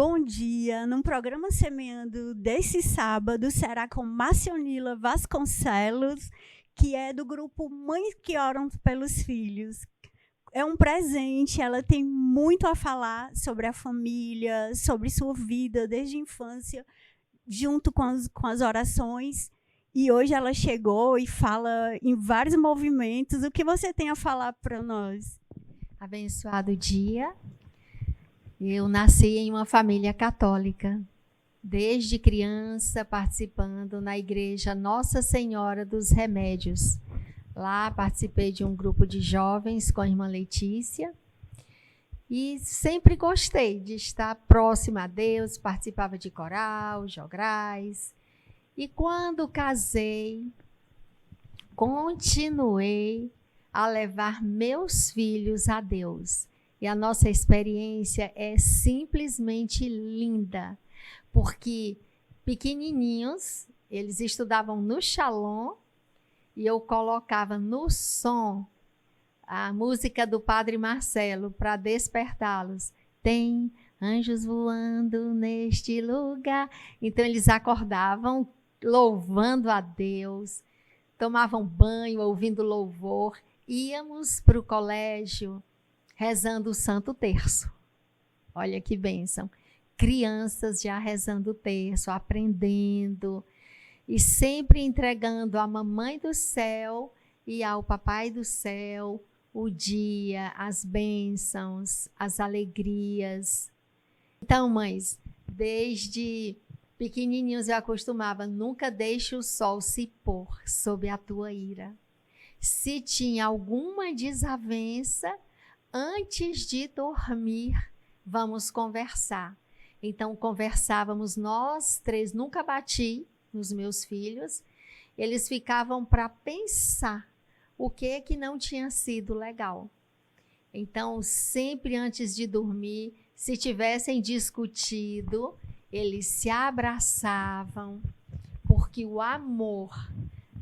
bom dia. No programa Semeando desse sábado será com Marcionila Vasconcelos, que é do grupo Mães que Oram pelos Filhos. É um presente, ela tem muito a falar sobre a família, sobre sua vida desde a infância, junto com as orações. E hoje ela chegou e fala em vários movimentos. O que você tem a falar para nós? Abençoado dia. Eu nasci em uma família católica, desde criança participando na igreja Nossa Senhora dos Remédios. Lá participei de um grupo de jovens com a irmã Letícia e sempre gostei de estar próxima a Deus, participava de coral, jograis. E quando casei, continuei a levar meus filhos a Deus. E a nossa experiência é simplesmente linda, porque pequenininhos, eles estudavam no Shalom e eu colocava no som a música do Padre Marcelo para despertá-los. Tem anjos voando neste lugar. Então eles acordavam louvando a Deus, tomavam banho ouvindo louvor, íamos para o colégio rezando o Santo Terço. Olha que bênção. Crianças já rezando o terço, aprendendo e sempre entregando à Mamãe do Céu e ao Papai do Céu o dia, as bênçãos, as alegrias. Então, mães, desde pequenininhos eu acostumava, nunca deixe o sol se pôr sob a tua ira. Se tinha alguma desavença, antes de dormir, vamos conversar. Então, conversávamos nós três, nunca bati nos meus filhos. Eles ficavam para pensar o que não tinha sido legal. Então, sempre antes de dormir, se tivessem discutido, eles se abraçavam, porque o amor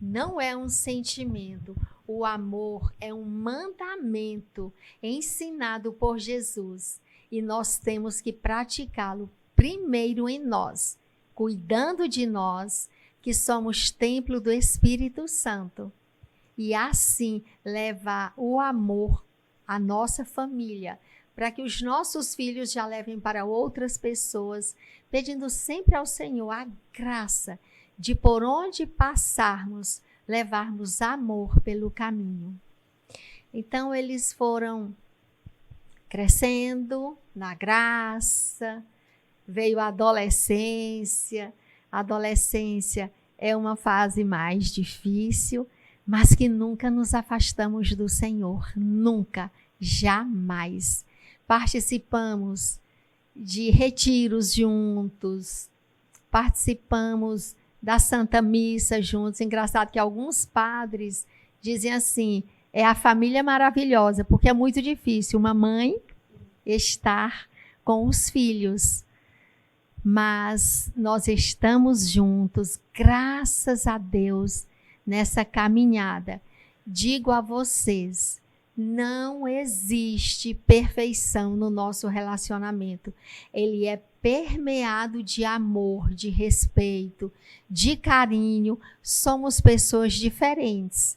não é um sentimento. O amor é um mandamento ensinado por Jesus e nós temos que praticá-lo primeiro em nós, cuidando de nós, que somos templo do Espírito Santo, e assim levar o amor à nossa família, para que os nossos filhos já levem para outras pessoas, pedindo sempre ao Senhor a graça de por onde passarmos, levarmos amor pelo caminho. Então, eles foram crescendo na graça, veio a adolescência. A adolescência é uma fase mais difícil, mas que nunca nos afastamos do Senhor, nunca, jamais. Participamos de retiros juntos, participamos da Santa Missa juntos. Engraçado que alguns padres dizem assim, é a família maravilhosa, porque é muito difícil uma mãe estar com os filhos. Mas nós estamos juntos, graças a Deus, nessa caminhada. Digo a vocês, não existe perfeição no nosso relacionamento. Ele é permeado de amor, de respeito, de carinho. Somos pessoas diferentes,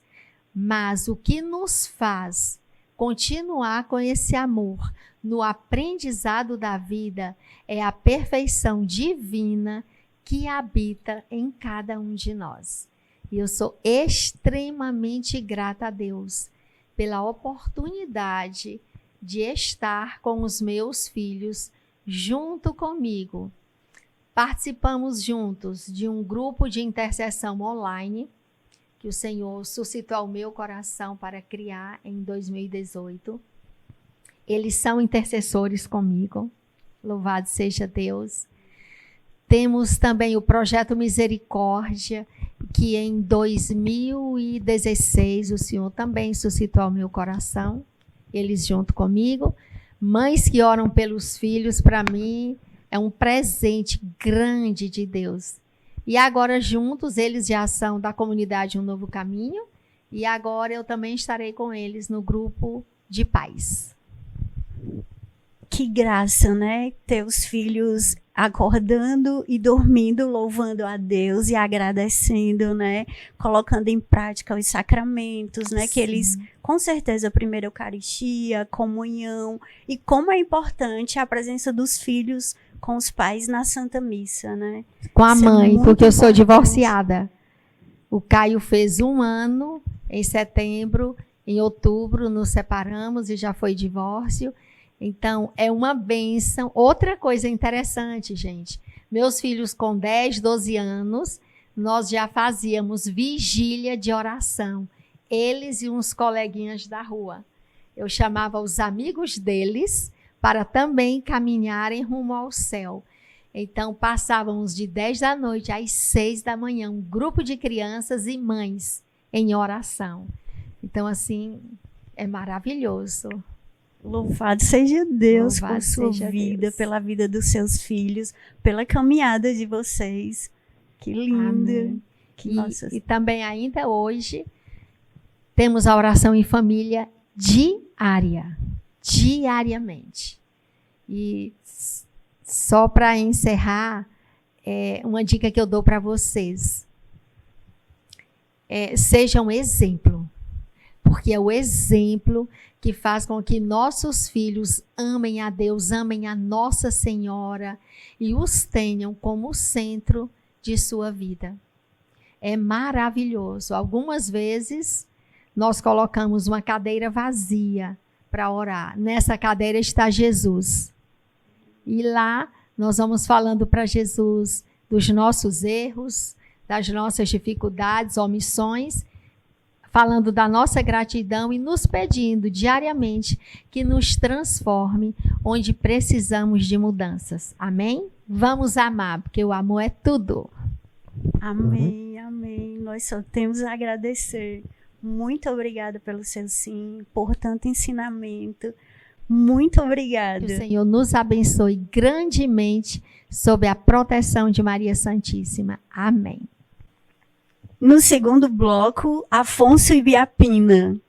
mas o que nos faz continuar com esse amor no aprendizado da vida é a perfeição divina que habita em cada um de nós. E eu sou extremamente grata a Deus pela oportunidade de estar com os meus filhos junto comigo. Participamos juntos de um grupo de intercessão online que o Senhor suscitou ao meu coração para criar em 2018. Eles são intercessores comigo, louvado seja Deus. Temos também o Projeto Misericórdia, que em 2016 o Senhor também suscitou ao meu coração, eles junto comigo. Mães que oram pelos filhos, para mim, é um presente grande de Deus. E agora juntos, eles já são da comunidade Um Novo Caminho, e agora eu também estarei com eles no grupo de paz. Que graça, né? Ter os filhos acordando e dormindo, louvando a Deus e agradecendo, né? Colocando em prática os sacramentos, né? Sim. Que eles, com certeza, a primeira Eucaristia, comunhão, e como é importante a presença dos filhos com os pais na Santa Missa, né? Com a Isso é mãe, muito porque eu sou importante. divorciada. O Caio fez 1 ano em setembro, em outubro nos separamos e já foi divórcio. Então, é uma bênção. Outra coisa interessante, gente. Meus filhos com 10, 12 anos, nós já fazíamos vigília de oração. Eles e uns coleguinhas da rua. Eu chamava os amigos deles para também caminharem rumo ao céu. Então, passávamos de 10 da noite às 6 da manhã, um grupo de crianças e mães em oração. Então, assim, é maravilhoso. Louvado seja Deus Louvado por sua seja vida, Deus. pela vida dos seus filhos, pela caminhada de vocês. Que linda. Amém. Que E também ainda hoje temos a oração em família diariamente. E só para encerrar, uma dica que eu dou para vocês. Seja um exemplo, porque é o exemplo que faz com que nossos filhos amem a Deus, amem a Nossa Senhora e os tenham como centro de sua vida. É maravilhoso. Algumas vezes nós colocamos uma cadeira vazia para orar. Nessa cadeira está Jesus. E lá nós vamos falando para Jesus dos nossos erros, das nossas dificuldades, omissões, falando da nossa gratidão e nos pedindo diariamente que nos transforme onde precisamos de mudanças. Amém? Vamos amar, porque o amor é tudo. Amém, amém. Nós só temos a agradecer. Muito obrigada pelo seu sim, por tanto ensinamento. Muito obrigada. Que o Senhor nos abençoe grandemente sob a proteção de Maria Santíssima. Amém. No segundo bloco, Afonso Ibiapina.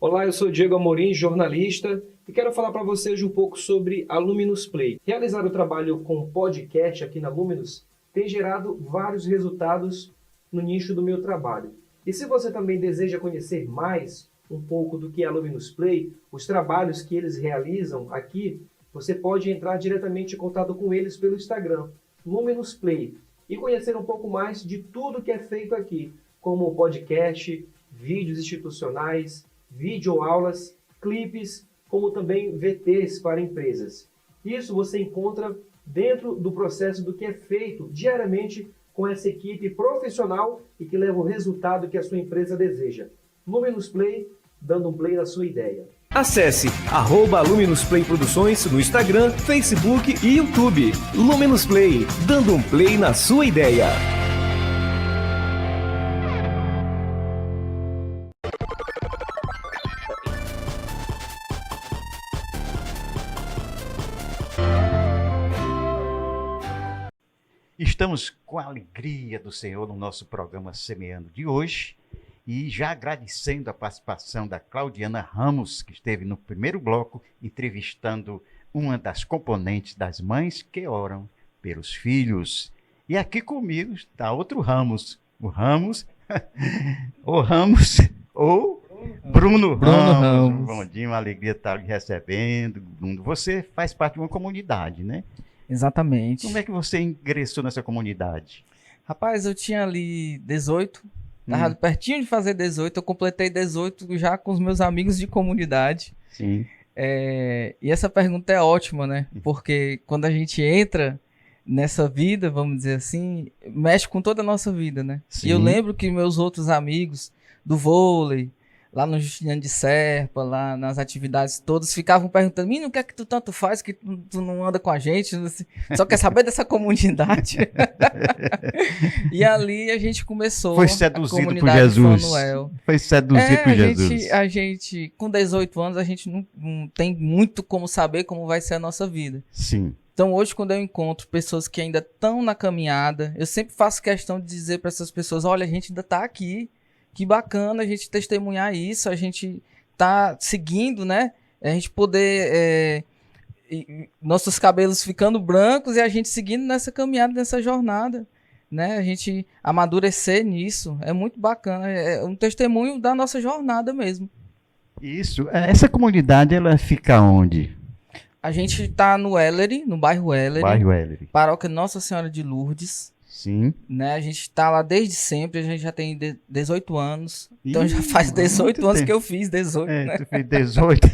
Olá, eu sou Diego Amorim, jornalista, e quero falar para vocês um pouco sobre a Luminus Play. Realizar o trabalho com podcast aqui na Luminus tem gerado vários resultados no nicho do meu trabalho. E se você também deseja conhecer mais um pouco do que é a Luminus Play, os trabalhos que eles realizam aqui, você pode entrar diretamente em contato com eles pelo Instagram, Luminus Play, e conhecer um pouco mais de tudo que é feito aqui, como podcast, vídeos institucionais, videoaulas, clipes, como também VTs para empresas. Isso você encontra dentro do processo do que é feito diariamente com essa equipe profissional e que leva o resultado que a sua empresa deseja. Luminus Play, dando um play na sua ideia. Acesse @Luminus Play Produções no Instagram, Facebook e YouTube. Luminus Play, dando um play na sua ideia. Estamos com a alegria do Senhor no nosso programa Semeando de hoje. E já agradecendo a participação da Claudiana Ramos, que esteve no primeiro bloco, entrevistando uma das componentes das mães que oram pelos filhos. E aqui comigo está outro Ramos, o Bruno Ramos. Bom dia, uma alegria estar lhe recebendo. Bruno, você faz parte de uma comunidade, né? Exatamente. Como é que você ingressou nessa comunidade? Rapaz, eu tinha ali 18, tava pertinho de fazer 18, eu completei 18 já com os meus amigos de comunidade. Sim. E essa pergunta é ótima, né? Porque quando a gente entra nessa vida, vamos dizer assim, mexe com toda a nossa vida, né? Sim. E eu lembro que meus outros amigos do vôlei, lá no Justiniano de Serpa, lá nas atividades todas, ficavam perguntando: menino, o que é que tu tanto faz que tu não anda com a gente? Só quer saber dessa comunidade. E ali a gente começou. Foi seduzido por comunidade Jesus. Fanuel. Foi seduzido por Jesus. A gente, com 18 anos, a gente não tem muito como saber como vai ser a nossa vida. Sim. Então hoje, quando eu encontro pessoas que ainda estão na caminhada, eu sempre faço questão de dizer para essas pessoas: olha, a gente ainda está aqui. Que bacana a gente testemunhar isso, a gente tá seguindo, né, a gente poder nossos cabelos ficando brancos e a gente seguindo nessa caminhada, nessa jornada, né? A gente amadurecer nisso é muito bacana, é um testemunho da nossa jornada mesmo. Isso. Essa comunidade, ela fica onde? A gente está no Ellery, no bairro Ellery, Bairro Ellery. paróquia Nossa Senhora de Lourdes, Sim. né? A gente está lá desde sempre, a gente já tem 18 anos, então Ih, já faz 18 muito anos tempo. que eu fiz 18, né? Tu fez 18.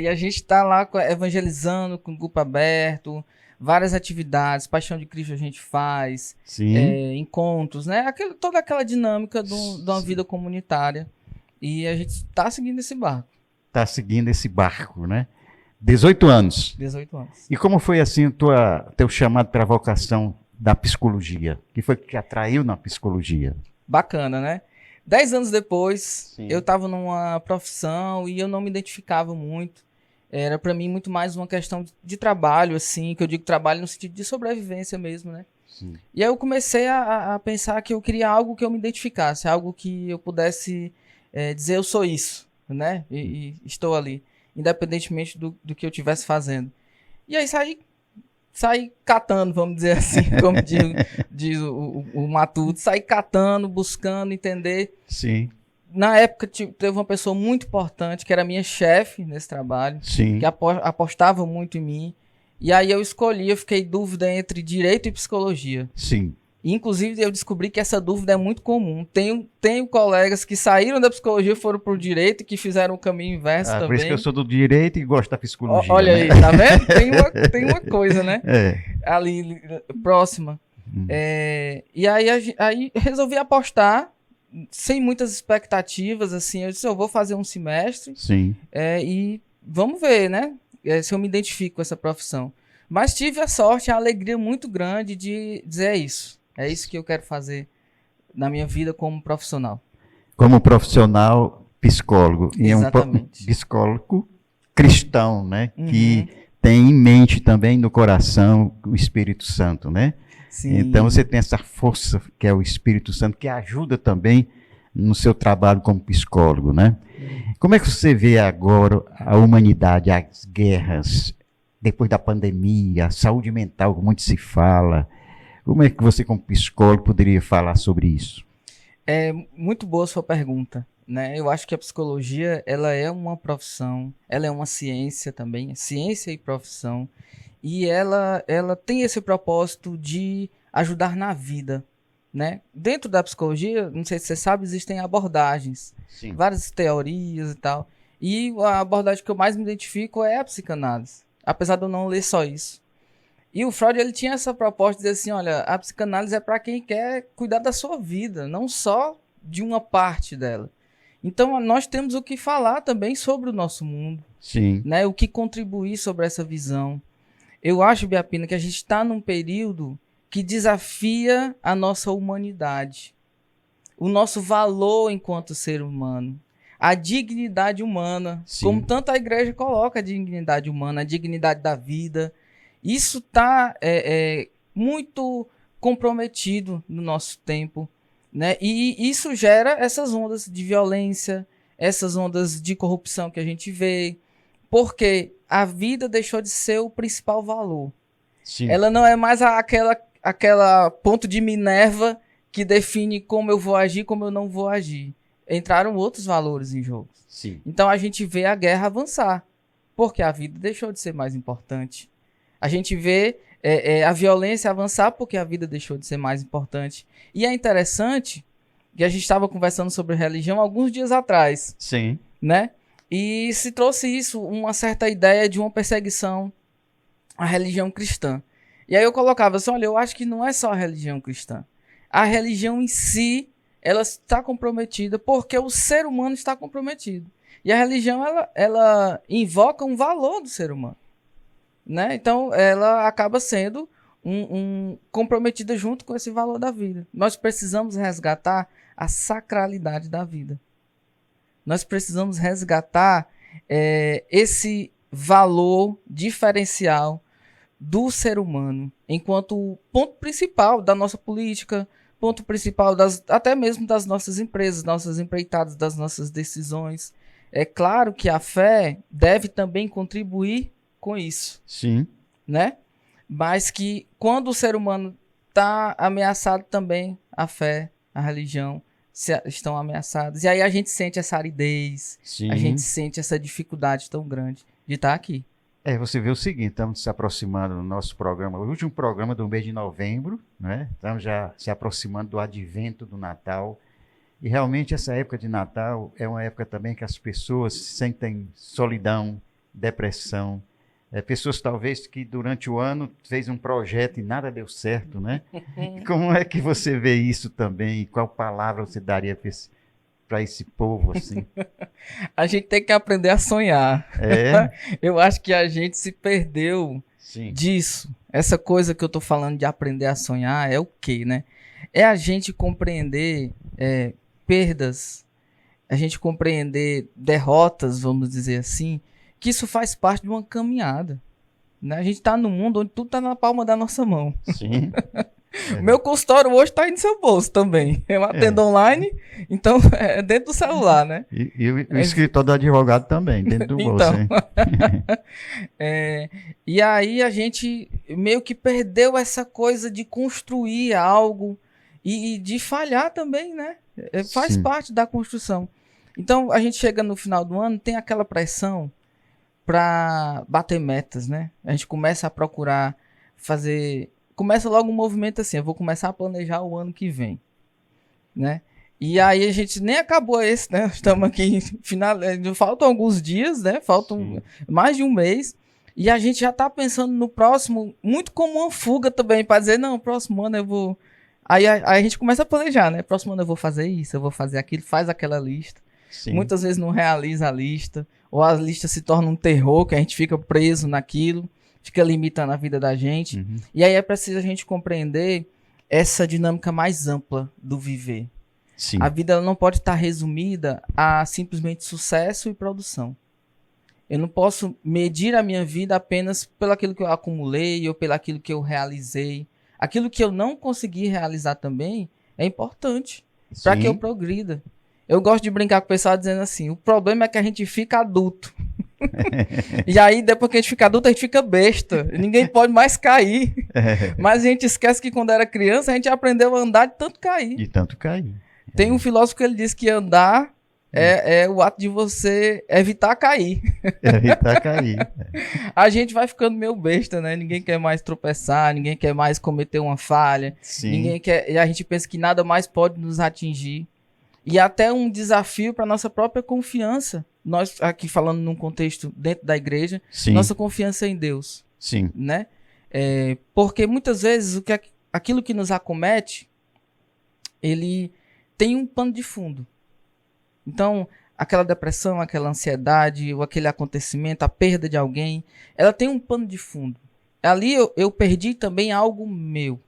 E a gente está lá evangelizando com grupo aberto, várias atividades, Paixão de Cristo a gente faz, Sim. encontros, né? Toda aquela dinâmica de uma vida comunitária. E a gente está seguindo esse barco. Tá seguindo esse barco, né? 18 anos. 18 anos. E como foi assim teu chamado para a vocação da psicologia? O que foi que te atraiu na psicologia? Bacana, né? 10 anos depois, Sim. eu estava numa profissão e eu não me identificava muito. Era para mim muito mais uma questão de trabalho, assim, que eu digo trabalho no sentido de sobrevivência mesmo, né? Sim. E aí eu comecei a pensar que eu queria algo que eu me identificasse, algo que eu pudesse dizer eu sou isso, né? E estou ali, independentemente do que eu estivesse fazendo. E aí saí catando, vamos dizer assim, como diz o Matuto, saí catando, buscando entender. Sim. Na época teve uma pessoa muito importante, que era minha chefe nesse trabalho, Sim. que apostava muito em mim. E aí eu fiquei em dúvida entre direito e psicologia. Sim. Inclusive, eu descobri que essa dúvida é muito comum. Tenho colegas que saíram da psicologia e foram pro direito e que fizeram o caminho inverso também. Por isso que eu sou do direito e gosto da psicologia. Olha né? aí, tá vendo? Tem uma coisa, né? Ali, próxima. E aí resolvi apostar, sem muitas expectativas, assim. Eu disse, eu vou fazer um semestre. Sim. E vamos ver, né? Se eu me identifico com essa profissão. Mas tive a sorte, a alegria muito grande de dizer é isso que eu quero fazer na minha vida como profissional. Como profissional psicólogo. E Exatamente. É um psicólogo cristão, né? Uhum. Que tem em mente também no coração o Espírito Santo, né? Sim. Então você tem essa força que é o Espírito Santo, que ajuda também no seu trabalho como psicólogo, né? Como é que você vê agora a humanidade, as guerras, depois da pandemia, a saúde mental, como muito se fala? Como é que você, como psicólogo, poderia falar sobre isso? É muito boa a sua pergunta, né? Eu acho que a psicologia, ela é uma profissão, ela é uma ciência também, ciência e profissão, e ela tem esse propósito de ajudar na vida, né? Dentro da psicologia, não sei se você sabe, existem abordagens, Sim. várias teorias e tal, e a abordagem que eu mais me identifico é a psicanálise, apesar de eu não ler só isso. E o Freud, ele tinha essa proposta de dizer assim, olha, a psicanálise é para quem quer cuidar da sua vida, não só de uma parte dela. Então, nós temos o que falar também sobre o nosso mundo, Sim. né? O que contribuir sobre essa visão. Eu acho, Biapina, que a gente está num período que desafia a nossa humanidade, o nosso valor enquanto ser humano, a dignidade humana, Sim. como tanto a igreja coloca a dignidade humana, a dignidade da vida. Isso está muito comprometido no nosso tempo, né? E isso gera essas ondas de violência, essas ondas de corrupção que a gente vê, porque a vida deixou de ser o principal valor. Sim. Ela não é mais aquela ponto de Minerva que define como eu vou agir, como eu não vou agir. Entraram outros valores em jogo. Sim. Então a gente vê a guerra avançar, porque a vida deixou de ser mais importante. A gente vê a violência avançar porque a vida deixou de ser mais importante. E é interessante que a gente estava conversando sobre religião alguns dias atrás, Sim. né? E se trouxe isso, uma certa ideia de uma perseguição à religião cristã. E aí eu colocava assim, olha, eu acho que não é só a religião cristã. A religião em si, ela está comprometida porque o ser humano está comprometido. E a religião, ela invoca um valor do ser humano, né? Então, ela acaba sendo comprometida junto com esse valor da vida. Nós precisamos resgatar a sacralidade da vida. Nós precisamos resgatar esse valor diferencial do ser humano, enquanto ponto principal da nossa política, ponto principal até mesmo das nossas empresas, nossas empreitadas, das nossas decisões. É claro que a fé deve também contribuir com isso, Sim. né? Mas que quando o ser humano está ameaçado também, a fé, a religião estão ameaçadas. E aí a gente sente essa aridez, Sim. a gente sente essa dificuldade tão grande de estar aqui. Você vê o seguinte, estamos se aproximando do nosso programa, o último programa do mês de novembro, né? Estamos já se aproximando do advento do Natal. E realmente essa época de Natal é uma época também que as pessoas sentem solidão, depressão. Pessoas talvez que durante o ano fez um projeto e nada deu certo, né? Como é que você vê isso também? E qual palavra você daria para esse povo assim? A gente tem que aprender a sonhar. Eu acho que a gente se perdeu Sim. disso. Essa coisa que eu tô falando de aprender a sonhar é o quê, né? É a gente compreender perdas, a gente compreender derrotas, vamos dizer assim, que isso faz parte de uma caminhada, né? A gente tá num mundo onde tudo tá na palma da nossa mão. Sim. O meu consultório hoje tá aí no seu bolso também. Eu atendo online, então é dentro do celular, né? E o escritório do advogado também, dentro do bolso. Então, hein? E aí a gente meio que perdeu essa coisa de construir algo e de falhar também, né? Faz Sim. parte da construção. Então a gente chega no final do ano, tem aquela pressão para bater metas, né? A gente começa a procurar fazer... Começa logo um movimento assim, eu vou começar a planejar o ano que vem, né? E aí a gente nem acabou esse, né? Estamos aqui, faltam alguns dias, né? Faltam mais de um mês. E a gente já está pensando no próximo, muito como uma fuga também, para dizer, não, próximo ano eu vou... Aí a gente começa a planejar, né? Próximo ano eu vou fazer isso, eu vou fazer aquilo, faz aquela lista. Sim. Muitas vezes não realiza a lista, ou a lista se torna um terror, que a gente fica preso naquilo, fica limitando a vida da gente. Uhum. E aí é preciso a gente compreender essa dinâmica mais ampla do viver. Sim. A vida ela não pode estar resumida a simplesmente sucesso e produção. Eu não posso medir a minha vida apenas pelo aquilo que eu acumulei ou pelo aquilo que eu realizei. Aquilo que eu não consegui realizar também é importante para que eu progrida. Eu gosto de brincar com o pessoal dizendo assim, o problema é que a gente fica adulto. E aí, depois que a gente fica adulto, a gente fica besta. Ninguém pode mais cair. Mas a gente esquece que quando era criança, a gente aprendeu a andar de tanto cair. De tanto cair. Tem um filósofo que ele diz que andar é o ato de você evitar cair. Evitar cair. A gente vai ficando meio besta, né? Ninguém quer mais tropeçar, ninguém quer mais cometer uma falha. Sim. Ninguém quer, e a gente pensa que nada mais pode nos atingir. E até um desafio para nossa própria confiança. Nós, aqui falando num contexto dentro da igreja, Sim. nossa confiança em Deus. Sim. Né? Porque muitas vezes aquilo que nos acomete, ele tem um pano de fundo. Então, aquela depressão, aquela ansiedade, ou aquele acontecimento, a perda de alguém, ela tem um pano de fundo. Ali eu perdi também algo meu.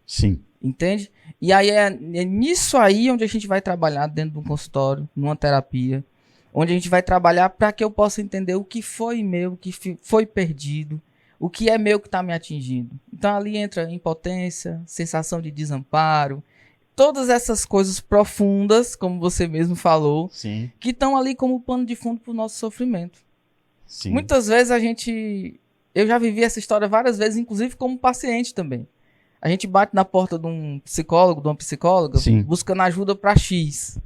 Sim. Entende? E aí é nisso aí onde a gente vai trabalhar dentro de um consultório, numa terapia, onde a gente vai trabalhar para que eu possa entender o que foi meu, o que foi perdido, o que é meu que está me atingindo. Então ali entra impotência, sensação de desamparo, todas essas coisas profundas, como você mesmo falou, Sim. que estão ali como pano de fundo para o nosso sofrimento. Sim. Muitas vezes eu já vivi essa história várias vezes, inclusive como paciente também. A gente bate na porta de um psicólogo, de uma psicóloga, Sim. buscando ajuda para X.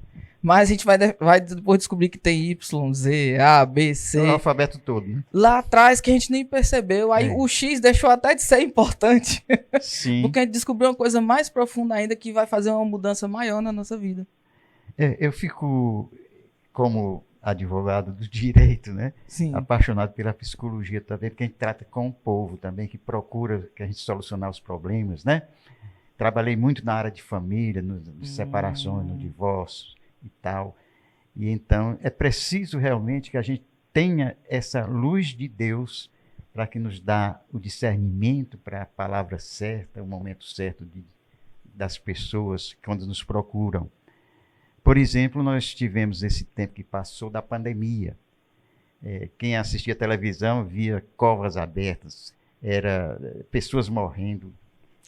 Mas a gente vai depois descobrir que tem Y, Z, A, B, C. É o alfabeto todo, né? Lá atrás que a gente nem percebeu. Aí o X deixou até de ser importante. Sim. Porque a gente descobriu uma coisa mais profunda ainda que vai fazer uma mudança maior na nossa vida. Eu fico, como advogado do direito, né? Sim. Apaixonado pela psicologia também, porque a gente trata com o povo também, que procura que a gente solucionar os problemas, né? Trabalhei muito na área de família, nas separações, no divórcio e tal. E então é preciso realmente que a gente tenha essa luz de Deus para que nos dá o discernimento para a palavra certa, o momento certo das pessoas quando nos procuram. Por exemplo, nós tivemos esse tempo que passou da pandemia. Quem assistia televisão via covas abertas, pessoas morrendo.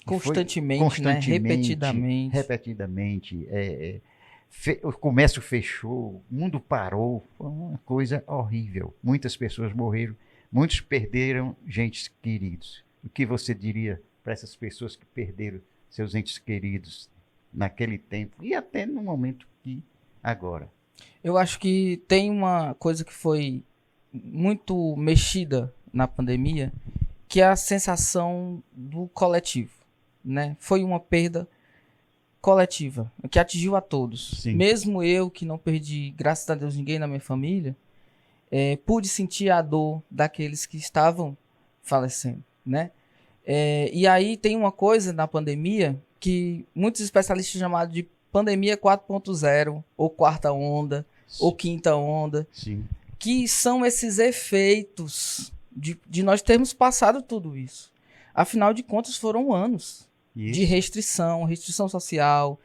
Constantemente, né? Repetidamente. Repetidamente. o comércio fechou, o mundo parou, foi uma coisa horrível. Muitas pessoas morreram, muitos perderam entes queridos. O que você diria para essas pessoas que perderam seus entes queridos naquele tempo e até no momento que agora? Eu acho que tem uma coisa que foi muito mexida na pandemia, que é a sensação do coletivo, né? Foi uma perda coletiva, que atingiu a todos. Sim. Mesmo eu, que não perdi, graças a Deus, ninguém na minha família, pude sentir a dor daqueles que estavam falecendo, né? E aí tem uma coisa na pandemia que muitos especialistas chamam de pandemia 4.0, ou quarta onda, ou quinta onda, Sim. que são esses efeitos de nós termos passado tudo isso. Afinal de contas, foram anos de restrição social,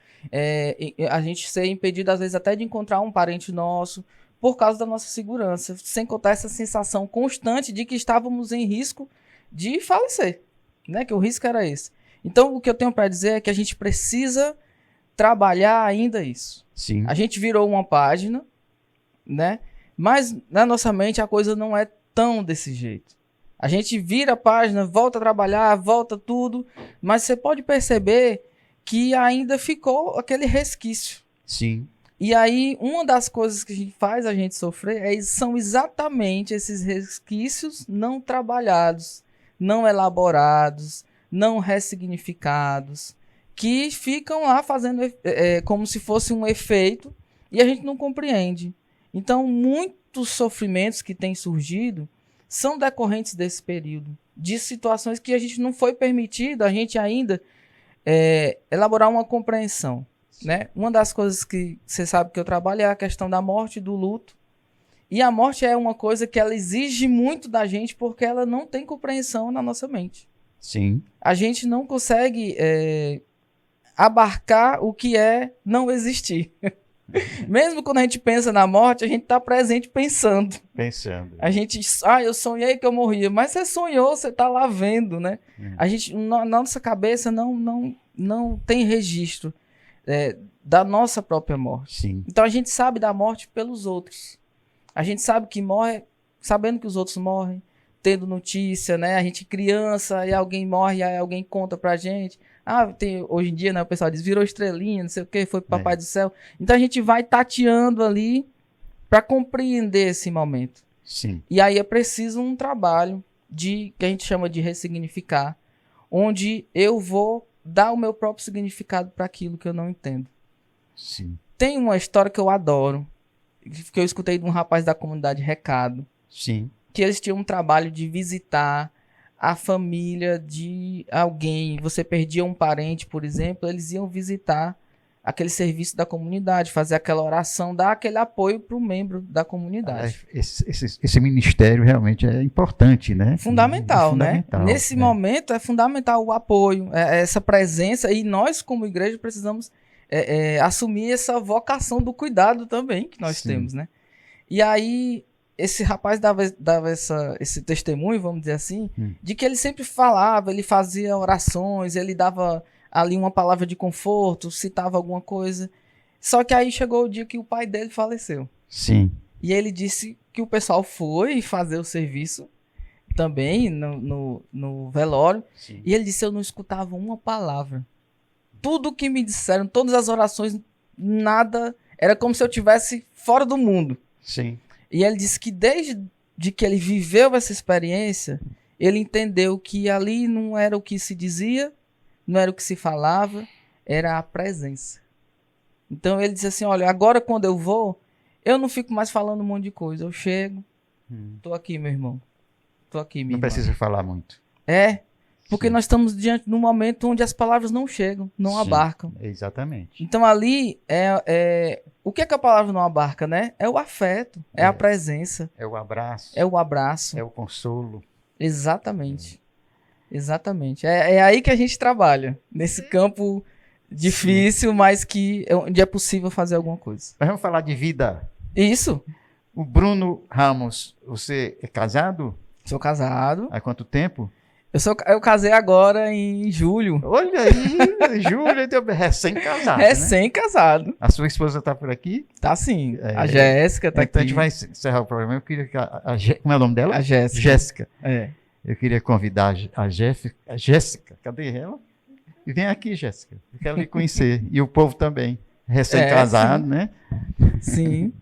a gente ser impedido, às vezes, até de encontrar um parente nosso, por causa da nossa segurança, sem contar essa sensação constante de que estávamos em risco de falecer, né? Que o risco era esse. Então, o que eu tenho para dizer é que a gente precisa trabalhar ainda isso. Sim. A gente virou uma página, né? Mas na nossa mente a coisa não é tão desse jeito. A gente vira a página, volta a trabalhar, volta tudo, mas você pode perceber que ainda ficou aquele resquício. Sim. E aí, uma das coisas que faz a gente sofrer são exatamente esses resquícios não trabalhados, não elaborados, não ressignificados, que ficam lá fazendo como se fosse um efeito e a gente não compreende. Então, muitos sofrimentos que têm surgido são decorrentes desse período, de situações que a gente não foi permitido, a gente ainda elaborar uma compreensão, né? Uma das coisas que você sabe que eu trabalho é a questão da morte e do luto. E a morte é uma coisa que ela exige muito da gente porque ela não tem compreensão na nossa mente. Sim. A gente não consegue abarcar o que é não existir. Mesmo quando a gente pensa na morte, a gente está presente pensando. A gente, eu sonhei que eu morria, mas você sonhou, você está lá vendo, né? A gente, na nossa cabeça não tem registro da nossa própria morte. Sim. Então a gente sabe da morte pelos outros. A gente sabe que morre sabendo que os outros morrem, tendo notícia, né? A gente criança e alguém morre, aí alguém conta pra gente. Hoje em dia, né, o pessoal diz, virou estrelinha, não sei o que, foi pro Papai do Céu. Então a gente vai tateando ali para compreender esse momento. Sim. E aí é preciso um trabalho que a gente chama de ressignificar, onde eu vou dar o meu próprio significado para aquilo que eu não entendo. Sim. Tem uma história que eu adoro, que eu escutei de um rapaz da comunidade Recado. Sim. Que eles tinham um trabalho de visitar a família de alguém. Você perdia um parente, por exemplo, eles iam visitar aquele serviço da comunidade, fazer aquela oração, dar aquele apoio para o membro da comunidade. Esse ministério realmente é importante, né? Fundamental, né? Fundamental, Nesse momento é fundamental o apoio, essa presença, e nós, como igreja, precisamos assumir essa vocação do cuidado também que nós temos, né? E aí esse rapaz dava esse testemunho, vamos dizer assim, de que ele sempre falava, ele fazia orações, ele dava ali uma palavra de conforto, citava alguma coisa. Só que aí chegou o dia que o pai dele faleceu. Sim. E ele disse que o pessoal foi fazer o serviço também no velório. Sim. E ele disse, eu não escutava uma palavra. Tudo que me disseram, todas as orações, nada, era como se eu estivesse fora do mundo. Sim. E ele disse que desde que ele viveu essa experiência, ele entendeu que ali não era o que se dizia, não era o que se falava, era a presença. Então ele disse assim, olha, agora quando eu vou, eu não fico mais falando um monte de coisa. Eu chego, tô aqui, meu irmão. Tô aqui, minha irmã. Não precisa falar muito. Porque nós estamos diante de um momento onde as palavras não chegam, não abarcam. Exatamente. Então ali o que a palavra não abarca, né? É o afeto, é a presença. É o abraço. É o abraço. É o consolo. Exatamente. Exatamente. É aí que a gente trabalha, nesse campo difícil, mas onde é possível fazer alguma coisa. Mas vamos falar de vida. Isso. O Bruno Ramos, você é casado? Sou casado. Há quanto tempo? Eu casei agora em julho. Olha aí, Júlia, recém-casado, né? Recém-casado. A sua esposa está por aqui? Tá sim. É. A Jéssica tá Então a aqui. gente vai encerrar o programa. Eu queria que como é o nome dela? A Jéssica. Jéssica. É. Eu queria convidar a Jéssica. Cadê ela? E vem aqui, Jéssica. Eu quero lhe conhecer. E o povo também. Recém-casado, sim. né? Sim.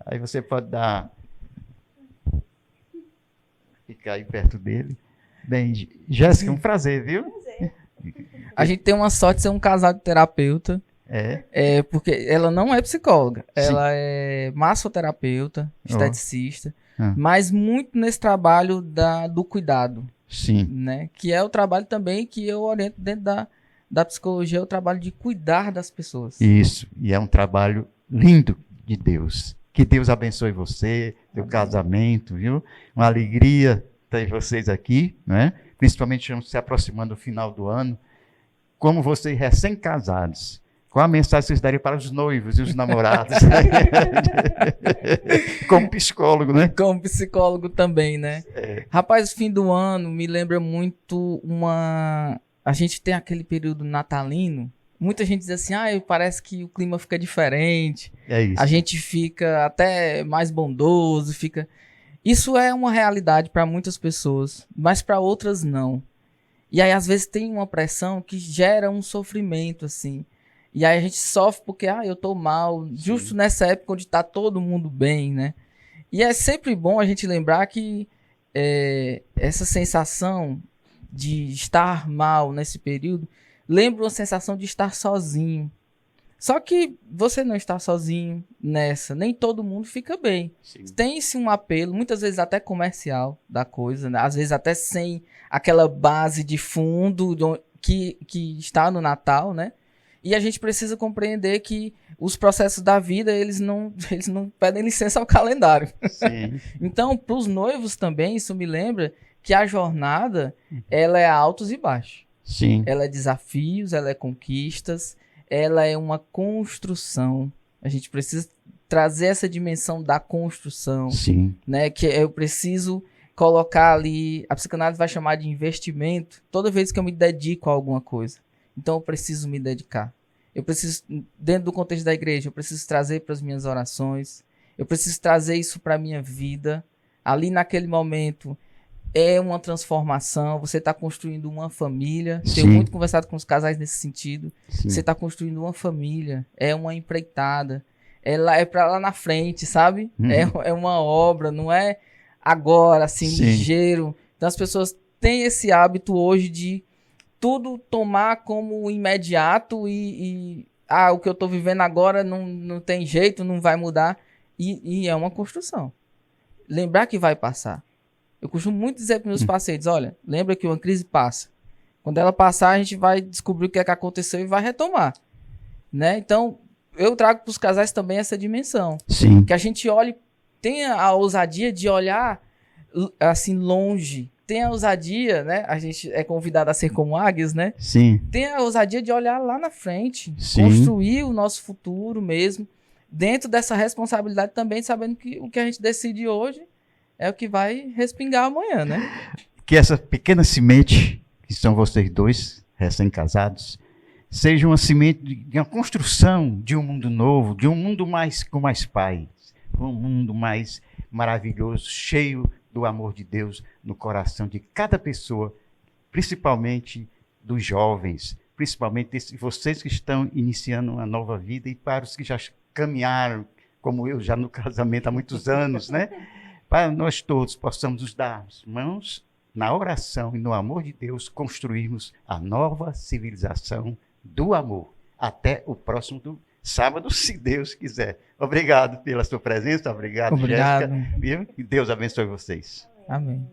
Aí você pode ficar aí perto dele. Bem, Jéssica, um prazer, viu? A gente tem uma sorte de ser um casal de terapeuta. É. Porque ela não é psicóloga. Sim. Ela é massoterapeuta, esteticista. Ah. Mas muito nesse trabalho do cuidado. Sim. Né? Que é o trabalho também que eu oriento dentro da psicologia, é o trabalho de cuidar das pessoas. Isso. E é um trabalho lindo de Deus. Que Deus abençoe você, seu casamento, viu? Uma alegria ter vocês aqui, né? Principalmente estamos se aproximando do final do ano. Como vocês recém-casados, qual a mensagem vocês dariam para os noivos e os namorados? Como psicólogo, né? Como psicólogo também, né? Rapaz, o fim do ano me lembra muito A gente tem aquele período natalino. Muita gente diz assim, parece que o clima fica diferente. É isso. A gente fica até mais bondoso, Isso é uma realidade para muitas pessoas, mas para outras não. E aí, às vezes, tem uma pressão que gera um sofrimento, assim. E aí a gente sofre porque, eu tô mal, justo nessa época onde tá todo mundo bem, né? E é sempre bom a gente lembrar que essa sensação de estar mal nesse período lembra uma sensação de estar sozinho. Só que você não está sozinho nessa, nem todo mundo fica bem. Tem-se um apelo, muitas vezes até comercial da coisa, né? Às vezes até sem aquela base de fundo que está no Natal, né? E a gente precisa compreender que os processos da vida, eles não pedem licença ao calendário. Sim. Então, para os noivos também, isso me lembra que a jornada, ela é altos e baixos. Sim. Ela é desafios, ela é conquistas, ela é uma construção. A gente precisa trazer essa dimensão da construção. Sim. Né? Que eu preciso colocar ali, a psicanálise vai chamar de investimento, toda vez que eu me dedico a alguma coisa. Então eu preciso me dedicar. Eu preciso, dentro do contexto da igreja, eu preciso trazer para as minhas orações, eu preciso trazer isso para a minha vida. Ali naquele momento é uma transformação, você está construindo uma família. Sim. Tenho muito conversado com os casais nesse sentido. Sim. Você está construindo uma família, é uma empreitada, é para lá na frente, sabe? É uma obra, não é agora, assim, Sim. ligeiro. Então as pessoas têm esse hábito hoje de tudo tomar como imediato e o que eu estou vivendo agora não tem jeito, não vai mudar. E é uma construção. Lembrar que vai passar. Eu costumo muito dizer para meus pacientes, olha, lembra que uma crise passa. Quando ela passar, a gente vai descobrir o que é que aconteceu e vai retomar. Né? Então, eu trago para os casais também essa dimensão. Sim. Que a gente olhe, tenha a ousadia de olhar assim longe. Tenha a ousadia, né? A gente é convidado a ser como águias, né? Sim. Tenha a ousadia de olhar lá na frente. Sim. Construir o nosso futuro mesmo. Dentro dessa responsabilidade também, sabendo que o que a gente decide hoje é o que vai respingar amanhã, né? Que essa pequena semente, que são vocês dois, recém-casados, seja uma semente de uma construção de um mundo novo, de um mundo com mais paz, um mundo mais maravilhoso, cheio do amor de Deus no coração de cada pessoa, principalmente dos jovens, principalmente vocês que estão iniciando uma nova vida e para os que já caminharam, como eu, já no casamento há muitos anos, né? Para nós todos possamos nos dar as mãos na oração e no amor de Deus, construirmos a nova civilização do amor. Até o próximo sábado, se Deus quiser. Obrigado pela sua presença, obrigado. Jéssica. Viu? E Deus abençoe vocês. Amém.